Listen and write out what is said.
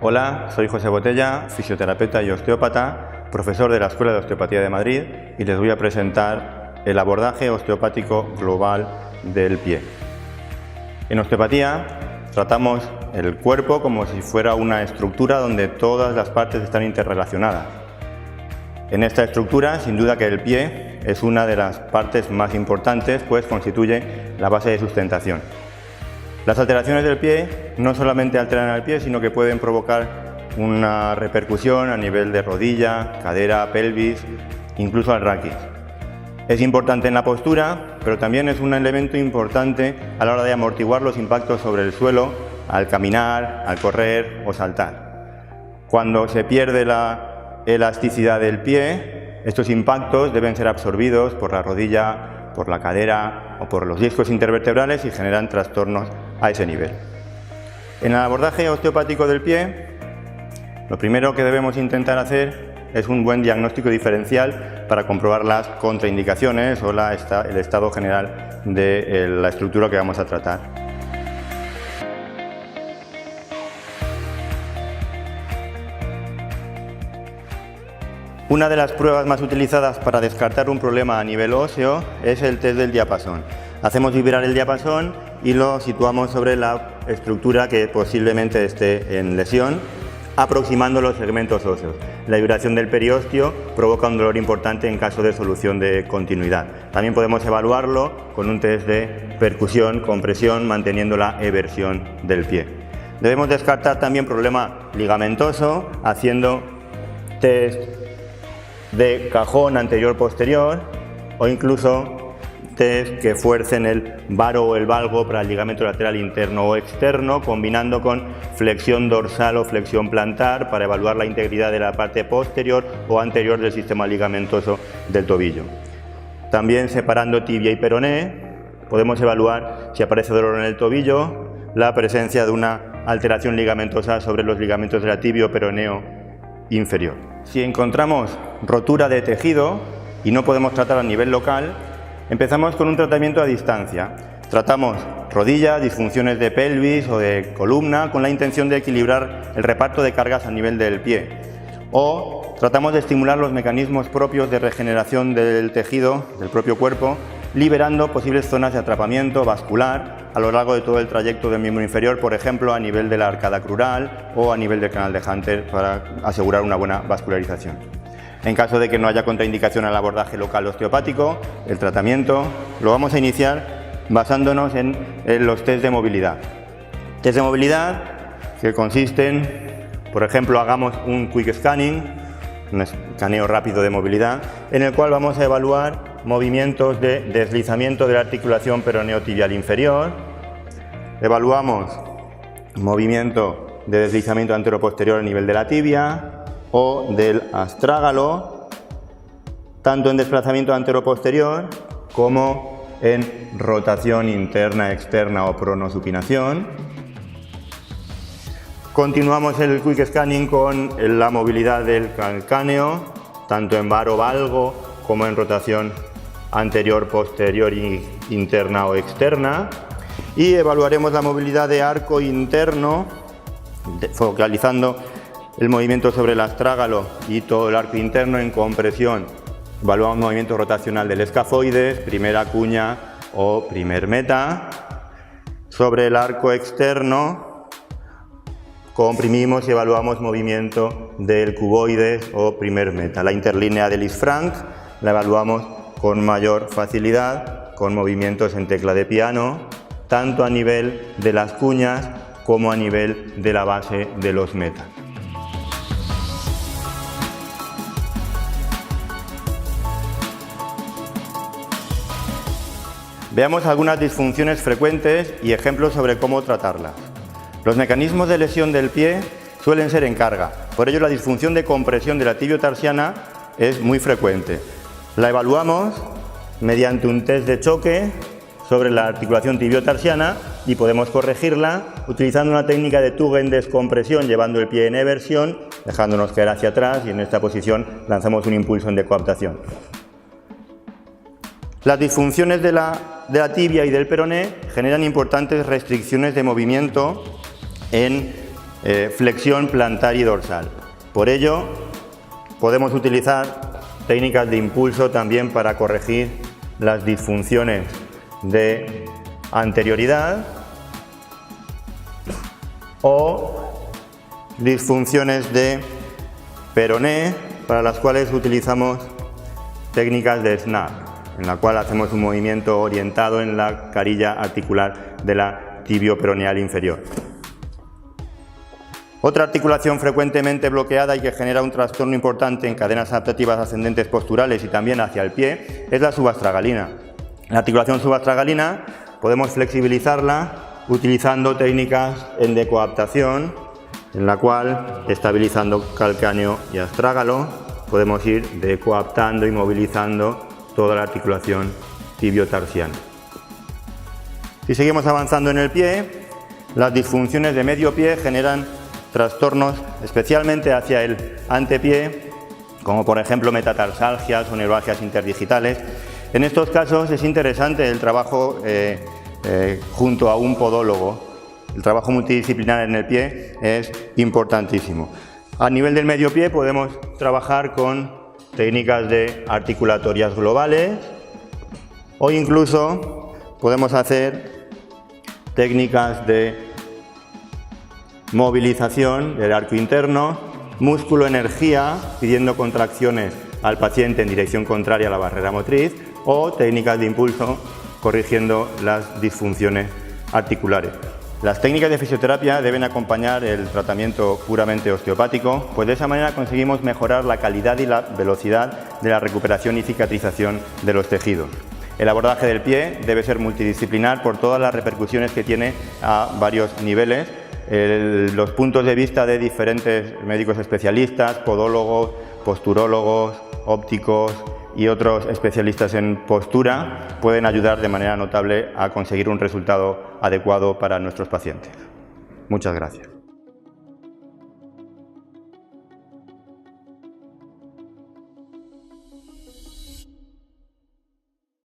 Hola, soy José Botella, fisioterapeuta y osteópata, profesor de la Escuela de Osteopatía de Madrid, y les voy a presentar el abordaje osteopático global del pie. En osteopatía tratamos el cuerpo como si fuera una estructura donde todas las partes están interrelacionadas. En esta estructura, sin duda que el pie es una de las partes más importantes, pues constituye la base de sustentación. Las alteraciones del pie no solamente alteran al pie, sino que pueden provocar una repercusión a nivel de rodilla, cadera, pelvis, incluso al raquis. Es importante en la postura, pero también es un elemento importante a la hora de amortiguar los impactos sobre el suelo al caminar, al correr o saltar. Cuando se pierde la elasticidad del pie, estos impactos deben ser absorbidos por la rodilla, por la cadera o por los discos intervertebrales y generan trastornos a ese nivel. En el abordaje osteopático del pie, lo primero que debemos intentar hacer es un buen diagnóstico diferencial para comprobar las contraindicaciones o el estado general de la estructura que vamos a tratar. Una de las pruebas más utilizadas para descartar un problema a nivel óseo es el test del diapasón. Hacemos vibrar el diapasón y lo situamos sobre la estructura que posiblemente esté en lesión, aproximando los segmentos óseos. La vibración del periostio provoca un dolor importante en caso de solución de continuidad. También podemos evaluarlo con un test de percusión, compresión, manteniendo la eversión del pie. Debemos descartar también problema ligamentoso haciendo test de cajón anterior-posterior o incluso test que fuercen el varo o el valgo para el ligamento lateral interno o externo, combinando con flexión dorsal o flexión plantar para evaluar la integridad de la parte posterior o anterior del sistema ligamentoso del tobillo. También separando tibia y peroné podemos evaluar si aparece dolor en el tobillo, la presencia de una alteración ligamentosa sobre los ligamentos de la tibia o peroneo inferior. Si encontramos rotura de tejido y no podemos tratar a nivel local, empezamos con un tratamiento a distancia. Tratamos rodilla, disfunciones de pelvis o de columna con la intención de equilibrar el reparto de cargas a nivel del pie. O tratamos de estimular los mecanismos propios de regeneración del tejido, del propio cuerpo, liberando posibles zonas de atrapamiento vascular a lo largo de todo el trayecto del miembro inferior, por ejemplo, a nivel de la arcada crural o a nivel del canal de Hunter para asegurar una buena vascularización. En caso de que no haya contraindicación al abordaje local osteopático, el tratamiento lo vamos a iniciar basándonos en los test de movilidad. Test de movilidad que consisten, por ejemplo, hagamos un quick scanning, un escaneo rápido de movilidad, en el cual vamos a evaluar movimientos de deslizamiento de la articulación peroneo-tibial inferior. Evaluamos movimiento de deslizamiento antero-posterior a nivel de la tibia o del astrágalo, tanto en desplazamiento antero-posterior como en rotación interna-externa o pronosupinación. Continuamos el quick scanning con la movilidad del calcáneo, tanto en varo-valgo como en rotación anterior, posterior, interna o externa, y evaluaremos la movilidad de arco interno, focalizando el movimiento sobre el astrágalo y todo el arco interno en compresión. Evaluamos el movimiento rotacional del escafoides, primera cuña o primer meta. Sobre el arco externo comprimimos y evaluamos movimiento del cuboides o primer meta. La interlínea de Lisfranc la evaluamos con mayor facilidad con movimientos en tecla de piano, tanto a nivel de las cuñas como a nivel de la base de los meta. Veamos algunas disfunciones frecuentes y ejemplos sobre cómo tratarlas. Los mecanismos de lesión del pie suelen ser en carga, por ello la disfunción de compresión de la tibio-tarsiana es muy frecuente. La evaluamos mediante un test de choque sobre la articulación tibio-tarsiana y podemos corregirla utilizando una técnica de Tugend descompresión, llevando el pie en eversión, dejándonos caer hacia atrás, y en esta posición lanzamos un impulso en decoaptación. Las disfunciones de la tibia y del peroné generan importantes restricciones de movimiento en flexión plantar y dorsal. Por ello, podemos utilizar técnicas de impulso también para corregir las disfunciones de anterioridad o disfunciones de peroné, para las cuales utilizamos técnicas de snap, en la cual hacemos un movimiento orientado en la carilla articular de la tibioperoneal inferior. Otra articulación frecuentemente bloqueada y que genera un trastorno importante en cadenas adaptativas ascendentes posturales y también hacia el pie es la subastragalina. La articulación subastragalina podemos flexibilizarla utilizando técnicas en decoaptación, en la cual, estabilizando calcáneo y astrágalo, podemos ir decoaptando y movilizando toda la articulación tibiotarsiana. Si seguimos avanzando en el pie, las disfunciones de medio pie generan trastornos especialmente hacia el antepié, como por ejemplo metatarsalgias o neuralgias interdigitales. En estos casos es interesante el trabajo junto a un podólogo. El trabajo multidisciplinar en el pie es importantísimo. A nivel del medio pie podemos trabajar con técnicas de articulatorias globales o incluso podemos hacer técnicas de movilización del arco interno, músculo energía, pidiendo contracciones al paciente en dirección contraria a la barrera motriz, o técnicas de impulso, corrigiendo las disfunciones articulares. Las técnicas de fisioterapia deben acompañar el tratamiento puramente osteopático, pues de esa manera conseguimos mejorar la calidad y la velocidad de la recuperación y cicatrización de los tejidos. El abordaje del pie debe ser multidisciplinar por todas las repercusiones que tiene a varios niveles. Los puntos de vista de diferentes médicos especialistas, podólogos, posturólogos, ópticos y otros especialistas en postura pueden ayudar de manera notable a conseguir un resultado adecuado para nuestros pacientes. Muchas gracias.